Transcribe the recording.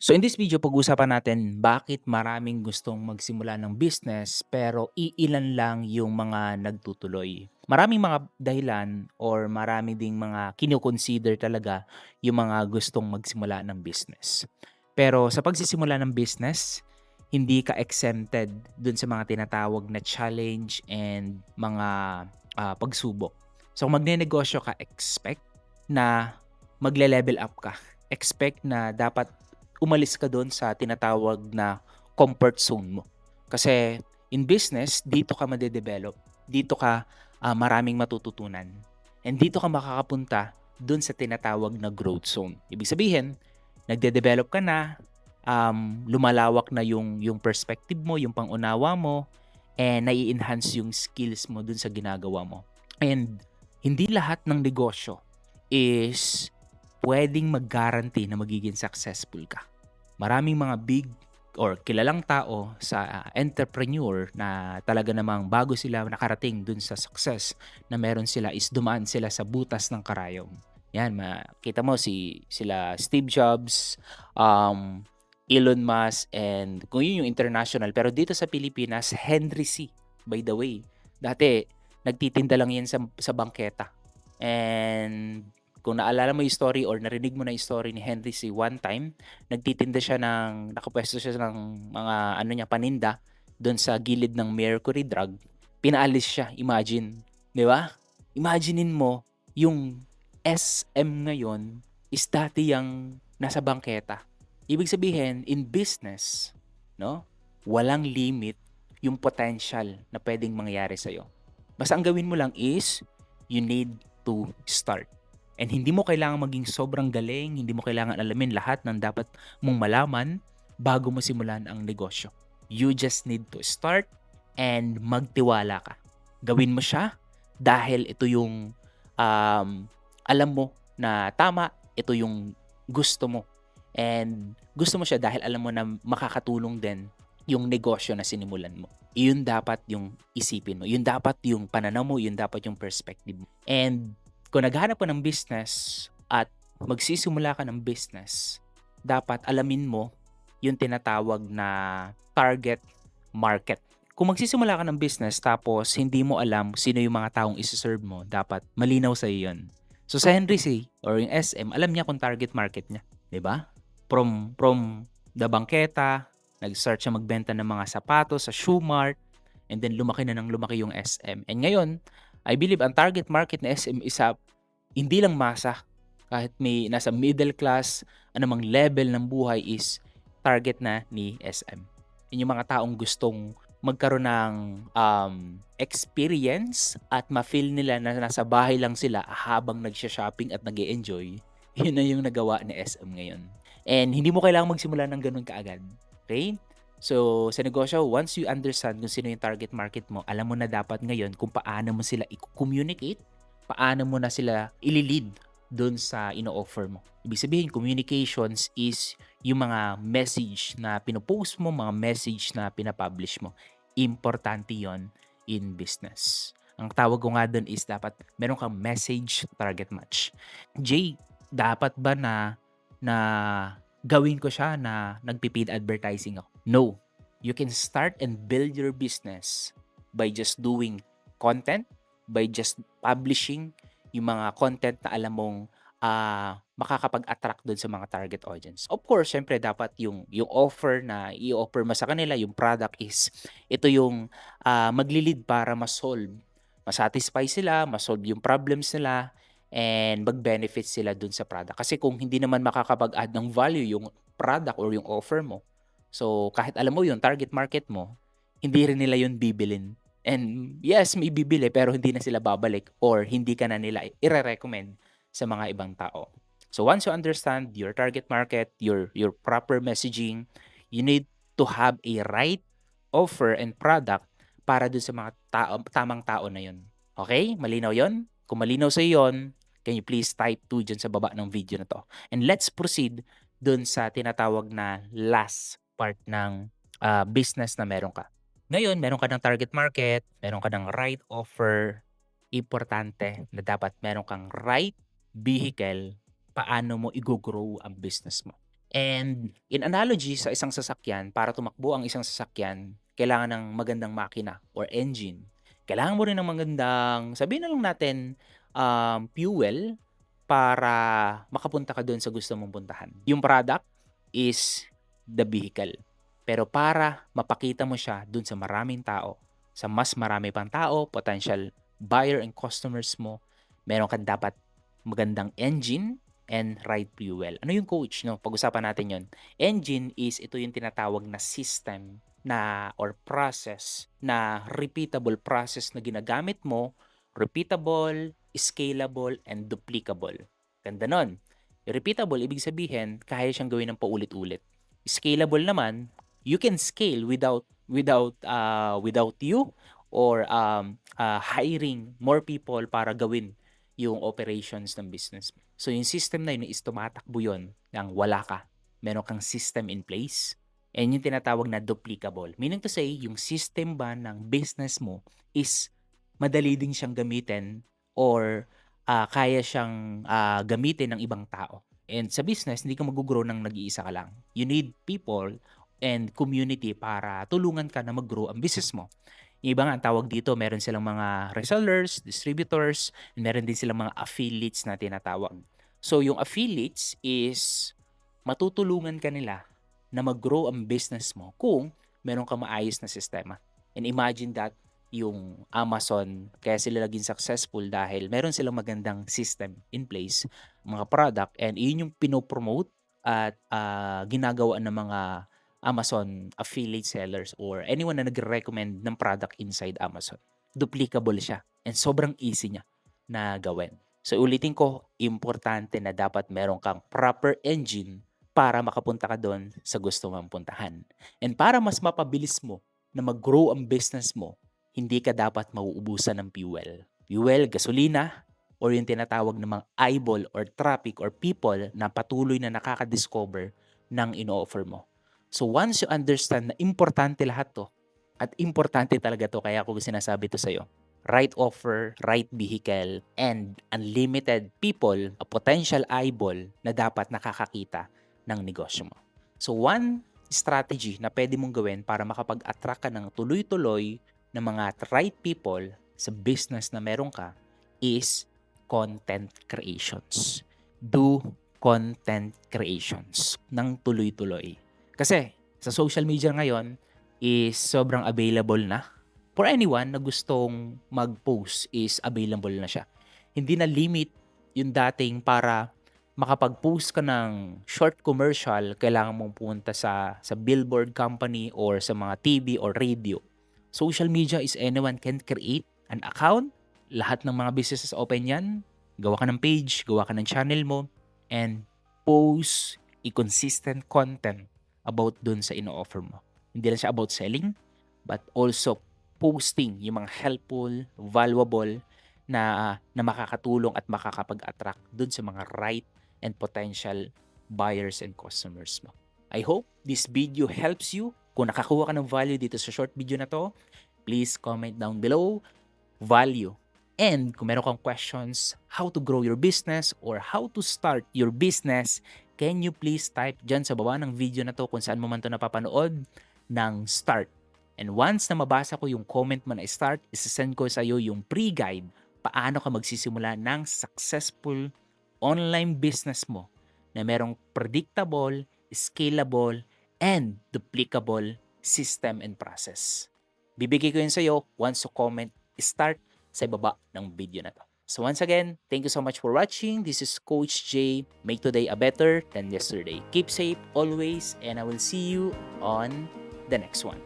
So in this video, pag-uusapan natin bakit maraming gustong magsimula ng business pero iilan lang yung mga nagtutuloy. Maraming mga dahilan or marami ding mga kino-consider talaga yung mga gustong magsimula ng business. Pero sa pagsisimula ng business, hindi ka exempted dun sa mga tinatawag na challenge and mga pagsubok. So kung magnenegosyo ka, expect na magle-level up ka. Expect na dapat umalis ka do'n sa tinatawag na comfort zone mo. Kasi in business, dito ka made-develop, dito ka, maraming matututunan, and dito ka makakapunta do'n sa tinatawag na growth zone. Ibig sabihin, nagde-develop ka na, lumalawak na yung perspective mo, yung pangunawa mo, and nai-enhance yung skills mo do'n sa ginagawa mo. And hindi lahat ng negosyo is puwedeng mag-guarantee na magiging successful ka. Maraming mga big or kilalang tao sa entrepreneur na talaga namang bago sila nakarating dun sa success na meron sila is dumaan sila sa butas ng karayom. Yan, makita mo sila Steve Jobs, Elon Musk, and kung yun yung international. Pero dito sa Pilipinas, Henry C. By the way, dati nagtitinda lang yan sa bangketa. And kung naalala mo yung story or narinig mo na yung story ni Henry C. One time, nagtitinda siya nakapwesto siya ng mga paninda doon sa gilid ng Mercury Drug. Pinaalis siya, imagine. Di ba? Imaginein mo, yung SM ngayon is dati yung nasa bangketa. Ibig sabihin, in business, no, walang limit yung potential na pwedeng mangyari sa'yo. Basta ang gawin mo lang is, you need to start. And hindi mo kailangan maging sobrang galing, hindi mo kailangan alamin lahat ng dapat mong malaman bago mo simulan ang negosyo. You just need to start and magtiwala ka. Gawin mo siya dahil ito yung alam mo na tama, ito yung gusto mo. And gusto mo siya dahil alam mo na makakatulong din yung negosyo na sinimulan mo. Iyon dapat yung isipin mo. Yun dapat yung pananaw mo, yun dapat yung perspective mo. And kung naghahanap ka ng business at magsisimula ka ng business, dapat alamin mo yung tinatawag na target market. Kung magsisimula ka ng business tapos hindi mo alam sino yung mga taong isi-serve mo, dapat malinaw sa iyo yun. So sa Henry C. or yung SM, alam niya kung target market niya, 'di ba? From the bangketa, nag-start siya magbenta ng mga sapatos sa Shoe Mart, and then lumaki na ng lumaki yung SM. And ngayon, I believe ang target market na SM is hindi lang masa, kahit may nasa middle class, anumang level ng buhay is target na ni SM. Yun yung mga taong gustong magkaroon ng experience at ma-feel nila na nasa bahay lang sila habang nagsha-shopping at nag-e-enjoy. Yun na yung nagawa ni SM ngayon. And hindi mo kailangang magsimula ng ganun kaagad. Okay? So, sa negosyo, once you understand kung sino yung target market mo, alam mo na dapat ngayon kung paano mo sila i-communicate, paano mo na sila ililid doon sa ino-offer mo. Ibig sabihin, communications is yung mga message na pinopost mo, mga message na pinapublish mo. Importante yon in business. Ang tawag ko nga doon is dapat meron kang message target match. Jay, dapat ba na gawin ko siya na nagpi-paid advertising ako? No. You can start and build your business by just doing content, by just publishing yung mga content na alam mong makakapag-attract doon sa mga target audience. Of course, syempre dapat yung offer na i-offer mo sa kanila, yung product is ito yung magli-lead para ma-satisfy sila, ma-solve yung problems nila, and mag-benefit sila dun sa product. Kasi kung hindi naman makakapag-add ng value yung product or yung offer mo, so kahit alam mo yung target market mo, hindi rin nila yun bibilin. And yes, may bibili pero hindi na sila babalik or hindi ka na nila ire-recommend sa mga ibang tao. So once you understand your target market, your proper messaging, you need to have a right offer and product para dun sa mga tamang tao na yun. Okay? Malinaw yon? Kung malinaw sa yon, can you please type 2 dyan sa baba ng video na to? And let's proceed dun sa tinatawag na last part ng business na meron ka. Ngayon, meron ka ng target market, meron ka ng right offer, importante na dapat meron kang right vehicle paano mo i-grow ang business mo. And in analogy sa isang sasakyan, para tumakbo ang isang sasakyan, kailangan ng magandang makina or engine. Kailangan mo rin ng magandang, sabihin na lang natin, fuel para makapunta ka doon sa gusto mong puntahan. Yung product is the vehicle. Pero para mapakita mo siya doon sa maraming tao, sa mas marami pang tao, potential buyer and customers mo, meron kang dapat magandang engine and right fuel. Ano yung coach, no? Pag-usapan natin yon. Engine is ito yung tinatawag na system na or process na repeatable process na ginagamit mo, repeatable, scalable, and duplicable. Ganda nun. Repeatable, ibig sabihin, kaya siyang gawin ng paulit-ulit. Scalable naman, you can scale without you or hiring more people para gawin yung operations ng business mo. So yung system na yun is tumatakbo yun ng wala ka. Meron kang system in place. And yung tinatawag na duplicable. Meaning to say, yung system ba ng business mo is madali din siyang gamitin or kaya siyang gamitin ng ibang tao. And sa business, hindi ka mag-grow ng nag-iisa ka lang. You need people and community para tulungan ka na mag-grow ang business mo. Yung iba nga ang tawag dito, meron silang mga resellers, distributors, and meron din silang mga affiliates na tinatawag. So yung affiliates is matutulungan ka nila na mag-grow ang business mo kung meron ka maayos na sistema. And imagine that yung Amazon, kaya sila naging successful dahil meron silang magandang system in place, mga product, and yun yung pinopromote at ginagawa ng mga Amazon affiliate sellers or anyone na nagre-recommend ng product inside Amazon. Duplicable siya and sobrang easy niya na gawin. So ulitin ko, importante na dapat meron kang proper engine para makapunta ka doon sa gusto mong puntahan. And para mas mapabilis mo na mag-grow ang business mo, hindi ka dapat mauubusan ng fuel. Fuel, gasolina, or yung tinatawag ng mga eyeball or traffic or people na patuloy na nakaka-discover ng ino-offer mo. So once you understand na importante lahat to, at importante talaga to, kaya ako sinasabi to sa'yo, right offer, right vehicle, and unlimited people, a potential eyeball na dapat nakakakita ng negosyo mo. So one strategy na pwede mong gawin para makapag-attract ka ng tuloy-tuloy ng mga right people sa business na meron ka is content creations. Do content creations ng tuloy-tuloy. Kasi sa social media ngayon is sobrang available na. For anyone na gustong mag-post is available na siya. Hindi na limit yung dating para makapag-post ka ng short commercial, kailangan mong pumunta sa billboard company or sa mga TV or radio. Social media is anyone can create an account. Lahat ng mga businesses open yan. Gawa ka ng page, gawa ka ng channel mo, and post a consistent content about dun sa ino-offer mo. Hindi lang siya about selling, but also posting yung mga helpful, valuable na makakatulong at makakapag-attract dun sa mga right and potential buyers and customers mo. I hope this video helps you. Kung nakakuha ka ng value dito sa short video na to, please comment down below, value. And kung meron kang questions, how to grow your business or how to start your business, can you please type dyan sa baba ng video na to kung saan mo man to napapanood ng start. And once na mabasa ko yung comment mo na start, isasend ko sa iyo yung pre-guide paano ka magsisimula ng successful online business mo na merong predictable, scalable, and duplicable system and process. Bibigay ko yun sa iyo once you comment start sa ibaba ng video na to. So once again, thank you so much for watching. This is Coach J. Make today a better than yesterday. Keep safe always, and I will see you on the next one.